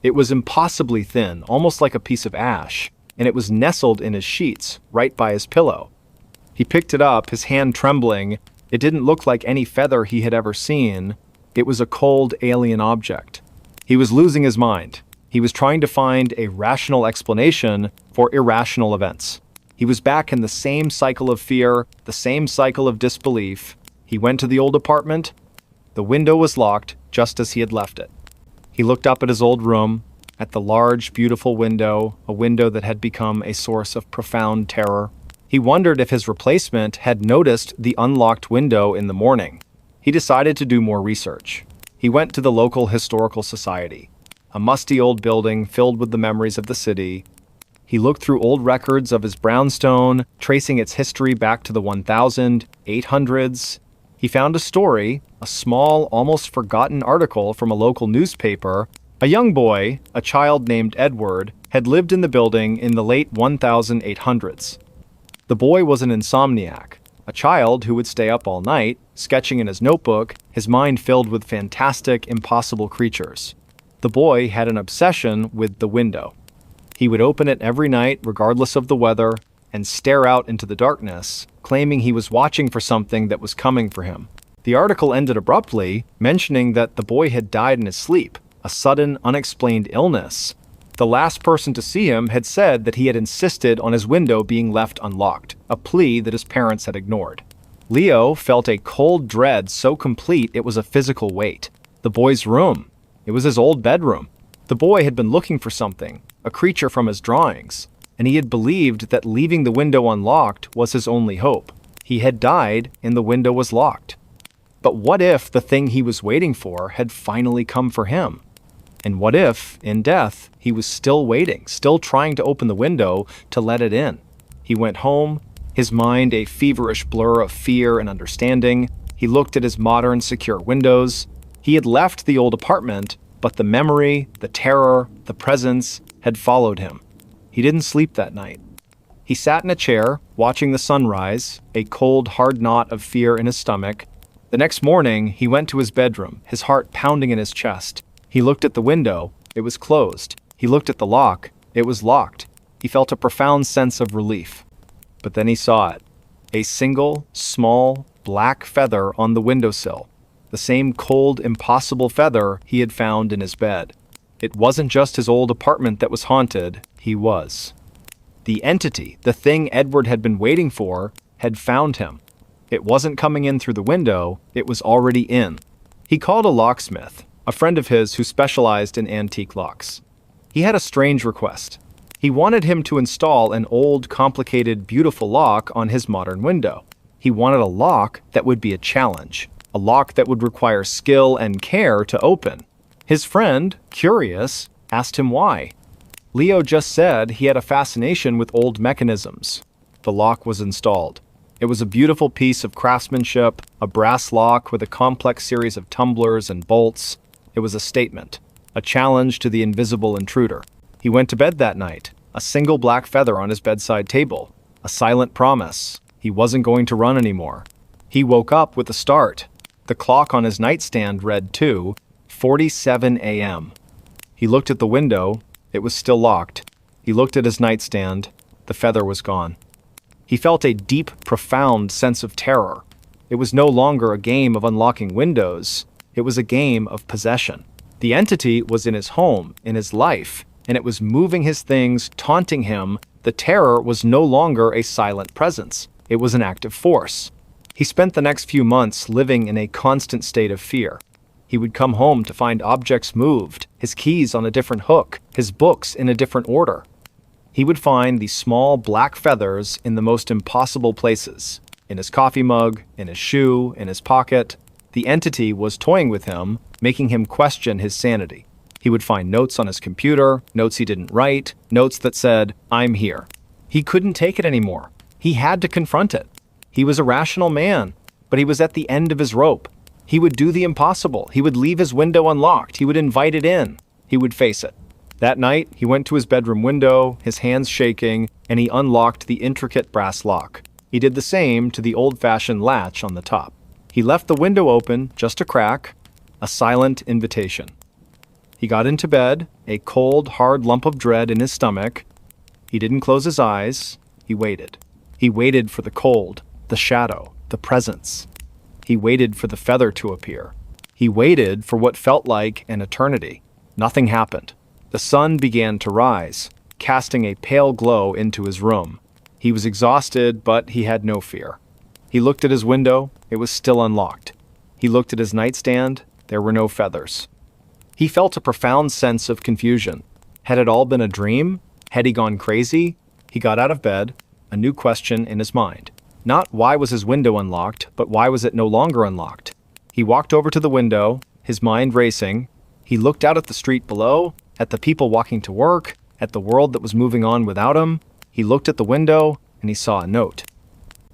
It was impossibly thin, almost like a piece of ash, and it was nestled in his sheets, right by his pillow. He picked it up, his hand trembling. It didn't look like any feather he had ever seen. It was a cold, alien object. He was losing his mind. He was trying to find a rational explanation for irrational events. He was back in the same cycle of fear, the same cycle of disbelief. He went to the old apartment. The window was locked, just as he had left it. He looked up at his old room, at the large, beautiful window, a window that had become a source of profound terror. He wondered if his replacement had noticed the unlocked window in the morning. He decided to do more research. He went to the local historical society, a musty old building filled with the memories of the city. He looked through old records of his brownstone, tracing its history back to the 1800s. He found a story, a small, almost forgotten article from a local newspaper. A young boy, a child named Edward, had lived in the building in the late 1800s. The boy was an insomniac, a child who would stay up all night, sketching in his notebook, his mind filled with fantastic, impossible creatures. The boy had an obsession with the window. He would open it every night, regardless of the weather, and stare out into the darkness, claiming he was watching for something that was coming for him. The article ended abruptly, mentioning that the boy had died in his sleep, a sudden, unexplained illness. The last person to see him had said that he had insisted on his window being left unlocked, a plea that his parents had ignored. Leo felt a cold dread so complete it was a physical weight. The boy's room. It was his old bedroom. The boy had been looking for something, a creature from his drawings, and he had believed that leaving the window unlocked was his only hope. He had died, and the window was locked. But what if the thing he was waiting for had finally come for him? And what if, in death, he was still waiting, still trying to open the window to let it in? He went home, his mind a feverish blur of fear and understanding. He looked at his modern, secure windows. He had left the old apartment, but the memory, the terror, the presence had followed him. He didn't sleep that night. He sat in a chair, watching the sunrise, a cold, hard knot of fear in his stomach. The next morning, he went to his bedroom, his heart pounding in his chest. He looked at the window. It was closed. He looked at the lock. It was locked. He felt a profound sense of relief. But then he saw it. A single, small, black feather on the windowsill. The same cold, impossible feather he had found in his bed. It wasn't just his old apartment that was haunted. He was. The entity, the thing Edward had been waiting for, had found him. It wasn't coming in through the window. It was already in. He called a locksmith, a friend of his who specialized in antique locks. He had a strange request. He wanted him to install an old, complicated, beautiful lock on his modern window. He wanted a lock that would be a challenge, a lock that would require skill and care to open. His friend, curious, asked him why. Leo just said he had a fascination with old mechanisms. The lock was installed. It was a beautiful piece of craftsmanship, a brass lock with a complex series of tumblers and bolts. It was a statement, a challenge to the invisible intruder. He went to bed that night, a single black feather on his bedside table, a silent promise. He wasn't going to run anymore. He woke up with a start. The clock on his nightstand read 2:47 a.m. He looked at the window. It was still locked. He looked at his nightstand. The feather was gone. He felt a deep, profound sense of terror. It was no longer a game of unlocking windows. It was a game of possession. The entity was in his home, in his life, and it was moving his things, taunting him. The terror was no longer a silent presence. It was an active force. He spent the next few months living in a constant state of fear. He would come home to find objects moved, his keys on a different hook, his books in a different order. He would find these small black feathers in the most impossible places, in his coffee mug, in his shoe, in his pocket. The entity was toying with him, making him question his sanity. He would find notes on his computer, notes he didn't write, notes that said, "I'm here." He couldn't take it anymore. He had to confront it. He was a rational man, but he was at the end of his rope. He would do the impossible. He would leave his window unlocked. He would invite it in. He would face it. That night, he went to his bedroom window, his hands shaking, and he unlocked the intricate brass lock. He did the same to the old-fashioned latch on the top. He left the window open, just a crack, a silent invitation. He got into bed, a cold, hard lump of dread in his stomach. He didn't close his eyes. He waited. He waited for the cold, the shadow, the presence. He waited for the feather to appear. He waited for what felt like an eternity. Nothing happened. The sun began to rise, casting a pale glow into his room. He was exhausted, but he had no fear. He looked at his window. It was still unlocked. He looked at his nightstand. There were no feathers. He felt a profound sense of confusion. Had it all been a dream? Had he gone crazy? He got out of bed. a new question in his mind. Not why was his window unlocked, but why was it no longer unlocked? He walked over to the window, his mind racing. He looked out at the street below, at the people walking to work, at the world that was moving on without him. He looked at the window, and he saw a note.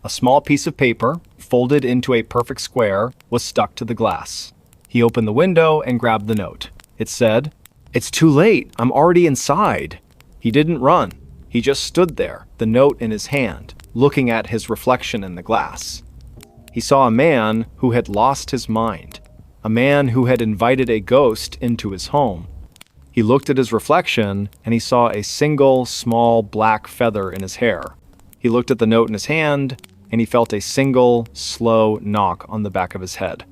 A small piece of paper, folded into a perfect square, was stuck to the glass. He opened the window and grabbed the note. It said, "It's too late, I'm already inside." He didn't run. He just stood there, the note in his hand, looking at his reflection in the glass. He saw a man who had lost his mind, a man who had invited a ghost into his home. He looked at his reflection, and he saw a single, small, black feather in his hair. He looked at the note in his hand, and he felt a single, slow knock on the back of his head.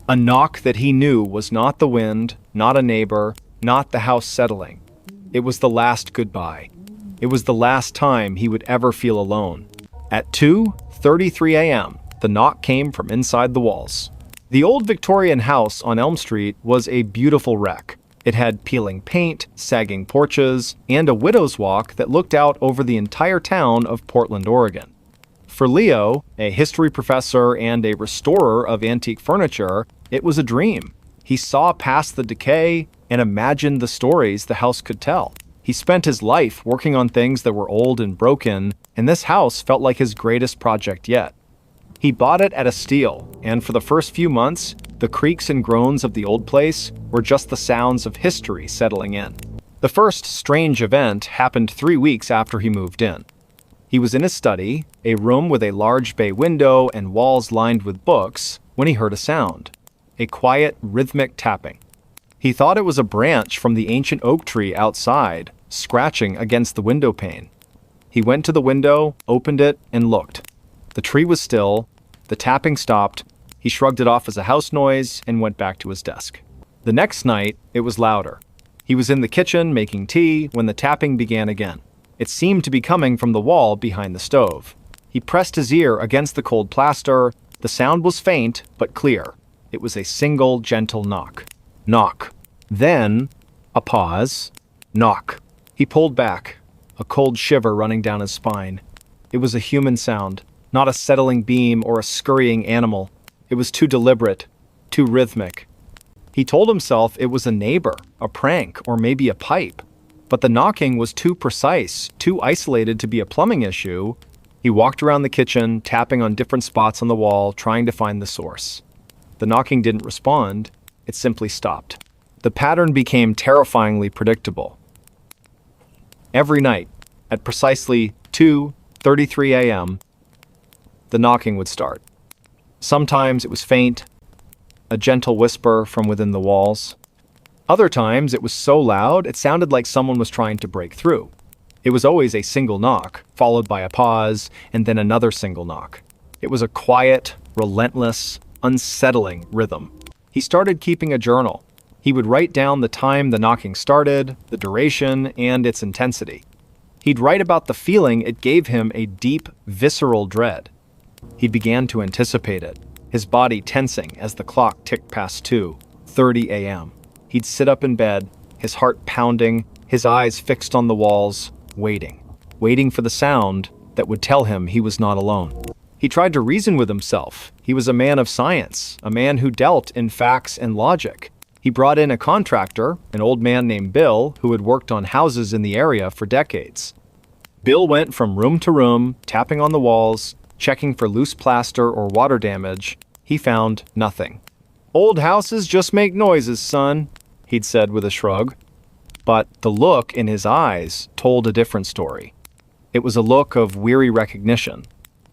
A knock that he knew was not the wind, not a neighbor, not the house settling. It was the last goodbye. It was the last time he would ever feel alone. At 2:33 a.m., the knock came from inside the walls. The old Victorian house on Elm Street was a beautiful wreck. It had peeling paint, sagging porches, and a widow's walk that looked out over the entire town of Portland, Oregon. For Leo, a history professor and a restorer of antique furniture, it was a dream. He saw past the decay and imagined the stories the house could tell. He spent his life working on things that were old and broken, and this house felt like his greatest project yet. He bought it at a steal, and for the first few months, the creaks and groans of the old place were just the sounds of history settling in. The first strange event happened 3 weeks after he moved in. He was in his study, a room with a large bay window and walls lined with books, when he heard a sound. A quiet, rhythmic tapping. He thought it was a branch from the ancient oak tree outside, scratching against the window pane. He went to the window, opened it, and looked. The tree was still. The tapping stopped. He shrugged it off as a house noise and went back to his desk. The next night, it was louder. He was in the kitchen making tea when the tapping began again. It seemed to be coming from the wall behind the stove. He pressed his ear against the cold plaster. The sound was faint, but clear. It was a single, gentle knock. Knock. Then, a pause. Knock. He pulled back, a cold shiver running down his spine. It was a human sound, not a settling beam or a scurrying animal. It was too deliberate, too rhythmic. He told himself it was a neighbor, a prank, or maybe a pipe. But the knocking was too precise, too isolated to be a plumbing issue. He walked around the kitchen, tapping on different spots on the wall, trying to find the source. The knocking didn't respond. It simply stopped. The pattern became terrifyingly predictable. Every night, at precisely 2:33 a.m., the knocking would start. Sometimes it was faint, a gentle whisper from within the walls. Other times it was so loud it sounded like someone was trying to break through. It was always a single knock, followed by a pause, and then another single knock. It was a quiet, relentless, unsettling rhythm. He started keeping a journal. He would write down the time the knocking started, the duration, and its intensity. He'd write about the feeling it gave him, a deep, visceral dread. He began to anticipate it, his body tensing as the clock ticked past 2:30 a.m. He'd sit up in bed, his heart pounding, his eyes fixed on the walls, waiting for the sound that would tell him he was not alone. He tried to reason with himself. He was a man of science, a man who dealt in facts and logic. He brought in a contractor, an old man named Bill, who had worked on houses in the area for decades. Bill went from room to room, tapping on the walls, checking for loose plaster or water damage. He found nothing. "Old houses just make noises, son," he'd said with a shrug. But the look in his eyes told a different story. It was a look of weary recognition,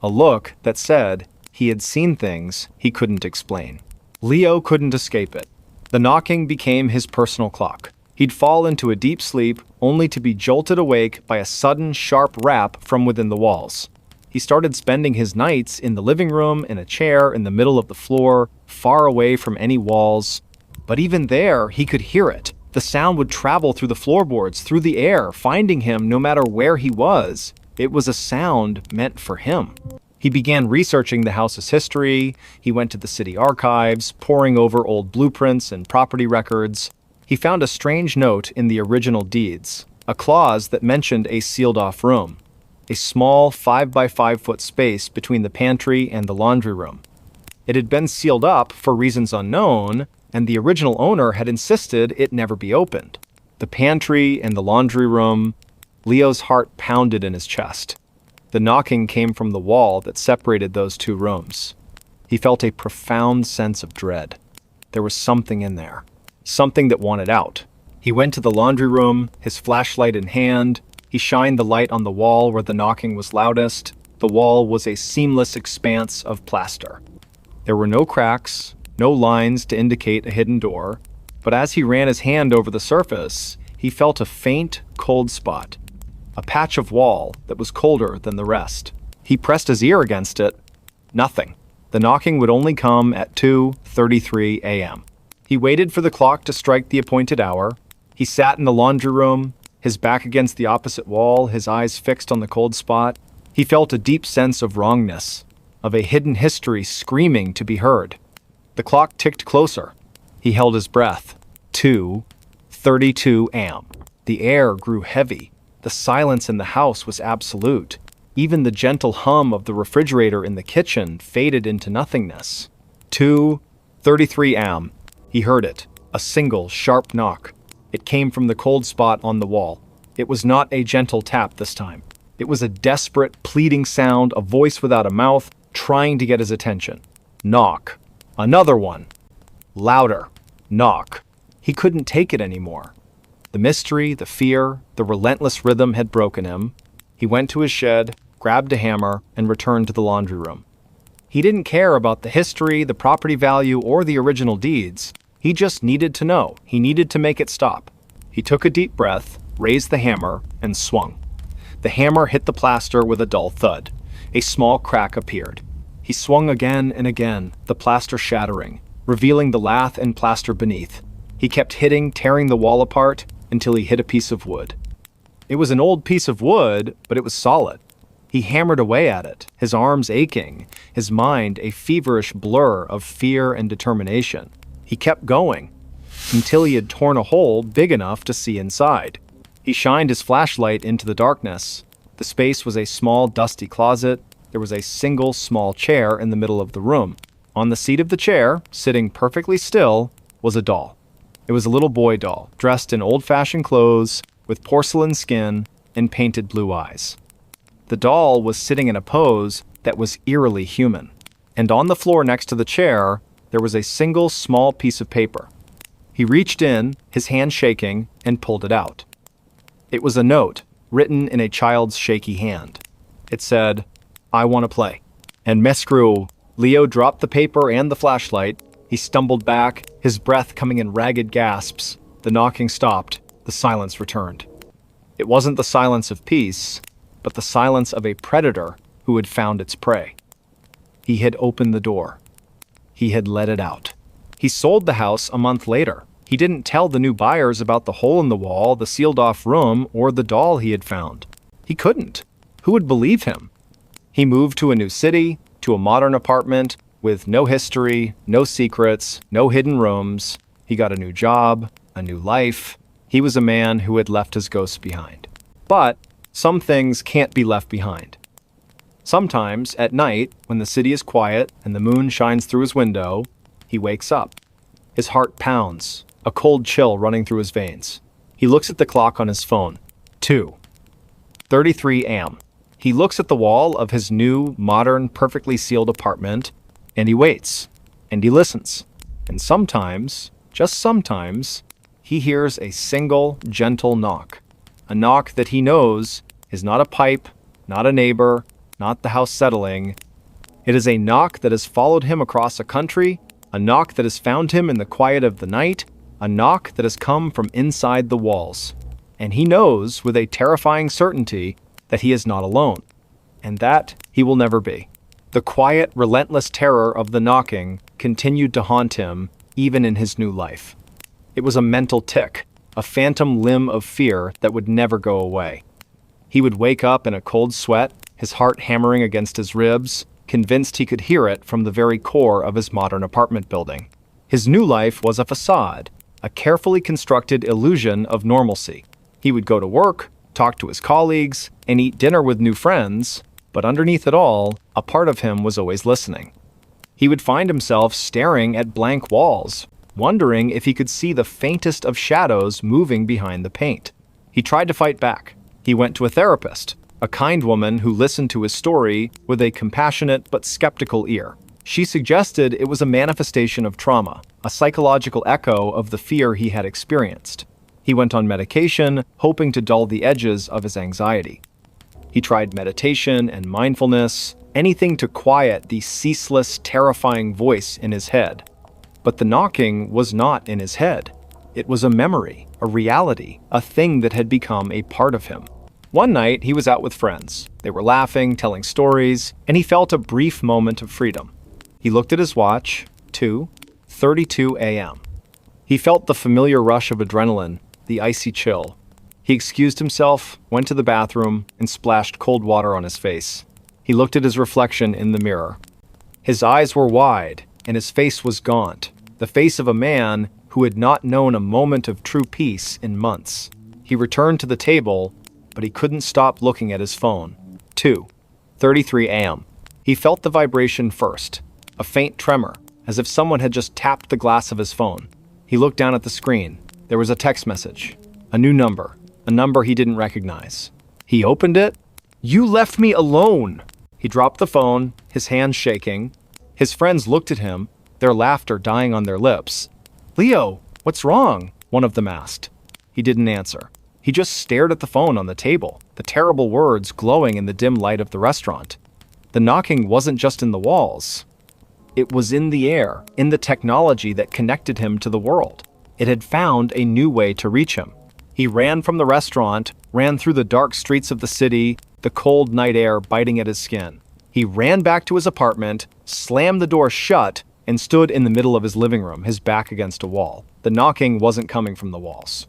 a look that said he had seen things he couldn't explain. Leo couldn't escape it. The knocking became his personal clock. He'd fall into a deep sleep, only to be jolted awake by a sudden, sharp rap from within the walls. He started spending his nights in the living room, in a chair in the middle of the floor, far away from any walls. But even there, he could hear it. The sound would travel through the floorboards, through the air, finding him no matter where he was. It was a sound meant for him. He began researching the house's history. He went to the city archives, poring over old blueprints and property records. He found a strange note in the original deeds, a clause that mentioned a sealed-off room. a small 5 by 5 foot space between the pantry and the laundry room. It had been sealed up for reasons unknown, and the original owner had insisted it never be opened. The pantry and the laundry room, Leo's heart pounded in his chest. The knocking came from the wall that separated those two rooms. He felt a profound sense of dread. There was something in there, something that wanted out. He went to the laundry room, his flashlight in hand. He shined the light on the wall where the knocking was loudest. The wall was a seamless expanse of plaster. There were no cracks, no lines to indicate a hidden door, but as he ran his hand over the surface, he felt a faint, cold spot, a patch of wall that was colder than the rest. He pressed his ear against it. Nothing. The knocking would only come at 2:33 a.m. He waited for the clock to strike the appointed hour. He sat in the laundry room, his back against the opposite wall, his eyes fixed on the cold spot. He felt a deep sense of wrongness, of a hidden history screaming to be heard. The clock ticked closer. He held his breath. 2:32 a.m. The air grew heavy. The silence in the house was absolute. Even the gentle hum of the refrigerator in the kitchen faded into nothingness. 2:33 a.m. He heard it, a single, sharp knock. It came from the cold spot on the wall. It was not a gentle tap this time. It was a desperate, pleading sound, a voice without a mouth, trying to get his attention. Knock. Another one. Louder. Knock. He couldn't take it anymore. The mystery, the fear, the relentless rhythm had broken him. He went to his shed, grabbed a hammer, and returned to the laundry room. He didn't care about the history, the property value, or the original deeds. He just needed to know. He needed to make it stop. He took a deep breath, raised the hammer, and swung. The hammer hit the plaster with a dull thud. A small crack appeared. He swung again and again, the plaster shattering, revealing the lath and plaster beneath. He kept hitting, tearing the wall apart, until he hit a piece of wood. It was an old piece of wood, but it was solid. He hammered away at it, his arms aching, his mind a feverish blur of fear and determination. He kept going, until he had torn a hole big enough to see inside. He shined his flashlight into the darkness. The space was a small, dusty closet. There was a single small chair in the middle of the room. On the seat of the chair, sitting perfectly still, was a doll. It was a little boy doll, dressed in old-fashioned clothes, with porcelain skin and painted blue eyes. The doll was sitting in a pose that was eerily human, and on the floor next to the chair, there was a single small piece of paper. He reached in, his hand shaking, and pulled it out. It was a note, written in a child's shaky hand. It said, "I want to play." And Mescrew, Leo dropped the paper and the flashlight. He stumbled back, his breath coming in ragged gasps. The knocking stopped. The silence returned. It wasn't the silence of peace, but the silence of a predator who had found its prey. He had opened the door. He had let it out. He sold the house a month later. He didn't tell the new buyers about the hole in the wall, the sealed-off room, or the doll he had found. He couldn't. Who would believe him? He moved to a new city, to a modern apartment, with no history, no secrets, no hidden rooms. He got a new job, a new life. He was a man who had left his ghosts behind. But some things can't be left behind. Sometimes, at night, when the city is quiet and the moon shines through his window, he wakes up. His heart pounds, a cold chill running through his veins. He looks at the clock on his phone. 2:33 a.m. He looks at the wall of his new, modern, perfectly sealed apartment, and he waits, and he listens. And sometimes, just sometimes, he hears a single, gentle knock. A knock that he knows is not a pipe, not a neighbor, not the house settling. It is a knock that has followed him across a country, a knock that has found him in the quiet of the night, a knock that has come from inside the walls. And he knows with a terrifying certainty that he is not alone, and that he will never be. The quiet, relentless terror of the knocking continued to haunt him even in his new life. It was a mental tic, a phantom limb of fear that would never go away. He would wake up in a cold sweat, his heart hammering against his ribs, convinced he could hear it from the very core of his modern apartment building. His new life was a facade, a carefully constructed illusion of normalcy. He would go to work, talk to his colleagues, and eat dinner with new friends, but underneath it all, a part of him was always listening. He would find himself staring at blank walls, wondering if he could see the faintest of shadows moving behind the paint. He tried to fight back. He went to a therapist, a kind woman who listened to his story with a compassionate but skeptical ear. She suggested it was a manifestation of trauma, a psychological echo of the fear he had experienced. He went on medication, hoping to dull the edges of his anxiety. He tried meditation and mindfulness, anything to quiet the ceaseless, terrifying voice in his head. But the knocking was not in his head. It was a memory, a reality, a thing that had become a part of him. One night, he was out with friends. They were laughing, telling stories, and he felt a brief moment of freedom. He looked at his watch, 2:32 a.m. He felt the familiar rush of adrenaline, the icy chill. He excused himself, went to the bathroom, and splashed cold water on his face. He looked at his reflection in the mirror. His eyes were wide, and his face was gaunt, the face of a man who had not known a moment of true peace in months. He returned to the table, but he couldn't stop looking at his phone. 2:33 a.m. He felt the vibration first, a faint tremor, as if someone had just tapped the glass of his phone. He looked down at the screen. There was a text message, a new number, a number he didn't recognize. He opened it. "You left me alone!" He dropped the phone, his hands shaking. His friends looked at him, their laughter dying on their lips. "Leo, what's wrong?" one of them asked. He didn't answer. He just stared at the phone on the table, the terrible words glowing in the dim light of the restaurant. The knocking wasn't just in the walls. It was in the air, in the technology that connected him to the world. It had found a new way to reach him. He ran from the restaurant, ran through the dark streets of the city, the cold night air biting at his skin. He ran back to his apartment, slammed the door shut, and stood in the middle of his living room, his back against a wall. The knocking wasn't coming from the walls.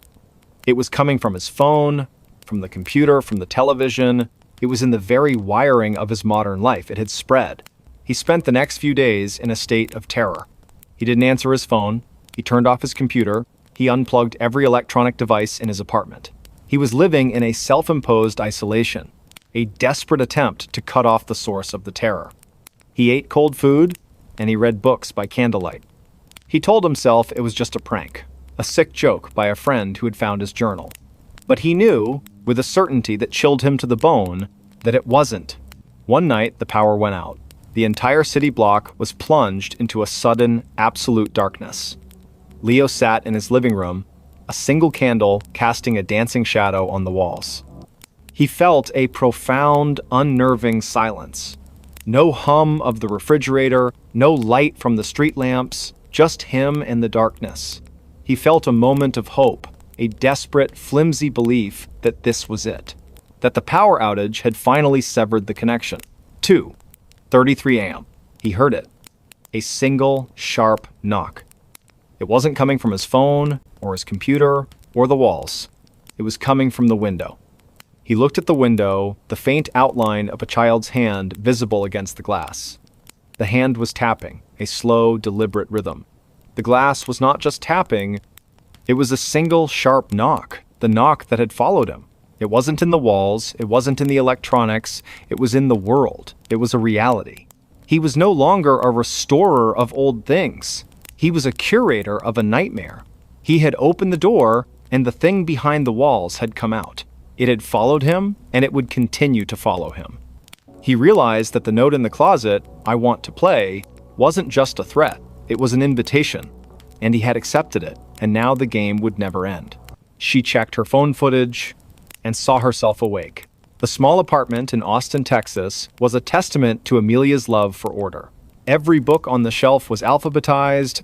It was coming from his phone, from the computer, from the television. It was in the very wiring of his modern life. It had spread. He spent the next few days in a state of terror. He didn't answer his phone. He turned off his computer. He unplugged every electronic device in his apartment. He was living in a self-imposed isolation, a desperate attempt to cut off the source of the terror. He ate cold food, and he read books by candlelight. He told himself it was just a prank, a sick joke by a friend who had found his journal. But he knew, with a certainty that chilled him to the bone, that it wasn't. One night, the power went out. The entire city block was plunged into a sudden, absolute darkness. Leo sat in his living room, a single candle casting a dancing shadow on the walls. He felt a profound, unnerving silence. No hum of the refrigerator, no light from the street lamps, just him and the darkness. He felt a moment of hope, a desperate, flimsy belief that this was it, that the power outage had finally severed the connection. 2:33 a.m. He heard it. A single, sharp knock. It wasn't coming from his phone, or his computer, or the walls. It was coming from the window. He looked at the window, the faint outline of a child's hand visible against the glass. The hand was tapping, a slow, deliberate rhythm. The glass was not just tapping, it was a single, sharp knock, the knock that had followed him. It wasn't in the walls, it wasn't in the electronics, it was in the world. It was a reality. He was no longer a restorer of old things. He was a curator of a nightmare. He had opened the door, and the thing behind the walls had come out. It had followed him, and it would continue to follow him. He realized that the note in the closet, "I want to play," wasn't just a threat. It was an invitation, and he had accepted it, and now the game would never end. She checked her phone footage and saw herself awake. The small apartment in Austin, Texas, was a testament to Amelia's love for order. Every book on the shelf was alphabetized,